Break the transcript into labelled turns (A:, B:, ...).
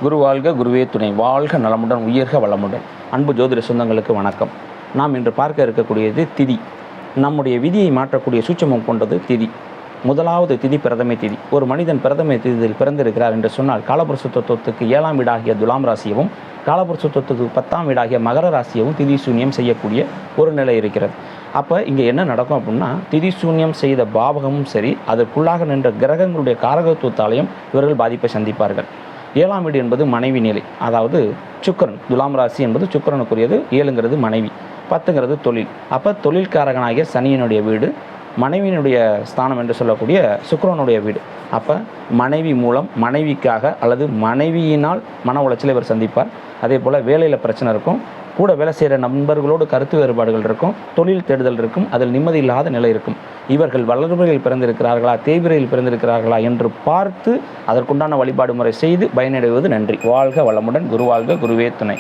A: குரு வாழ்க குருவே துணை. வாழ்க நலமுடன் உயர்க வளமுடன். அன்பு ஜோதிட சொந்தங்களுக்கு வணக்கம். நாம் இன்று பார்க்க இருக்கக்கூடியது திதி. நம்முடைய விதியை மாற்றக்கூடிய சூட்சமம் கொண்டது திதி. முதலாவது திதி பிரதமை திதி. ஒரு மனிதன் பிரதமை திதியில் பிறந்திருக்கிறார் என்று சொன்னால் காலபுருஷ தத்துவத்துக்கு 7ஆம் வீடாகிய துலாம் ராசியவும் காலபுருஷ தத்துவத்துக்கு 10ஆம் வீடாகிய மகர ராசியவும் திதி சூன்யம் செய்யக்கூடிய ஒரு நிலை இருக்கிறது. அப்போ இங்கே என்ன நடக்கும் அப்படின்னா, திதி சூன்யம் செய்த பாவகமும் சரி, அதற்குள்ளாக நின்ற கிரகங்களுடைய காரகத்துவத்தாலையும் இவர்கள் பாதிப்பை சந்திப்பார்கள். 7ஆம் வீடு என்பது மனைவி நிலை, அதாவது சுக்கிரன். துலாம் ராசி என்பது சுக்கிரனுக்குரியது. 7ங்கிறது மனைவி, 10ங்கிறது தொழில். அப்போ தொழில்காரகனாகிய சனியினுடைய வீடு, மனைவியினுடைய ஸ்தானம் என்று சொல்லக்கூடிய சுக்கிரனுடைய வீடு. அப்போ மனைவி மூலம் மனைவிக்காக அல்லது மனைவியினால் மன உளைச்சலை இவர் சந்திப்பார். அதே போல் வேலையில் பிரச்சனை இருக்கும், கூட வேலை செய்கிற நண்பர்களோடு கருத்து வேறுபாடுகள் இருக்கும், தொழில் தேடுதல் இருக்கும், அதில் நிம்மதி இல்லாத நிலை இருக்கும். இவர்கள் வளர்பிறையில் பிறந்திருக்கிறார்களா தேய்பிறையில் பிறந்திருக்கிறார்களா என்று பார்த்து அதற்குண்டான வழிபாடு முறை செய்து பயனடைவது நன்றி. வாழ்க வளமுடன். குருவாழ்க குருவே துணை.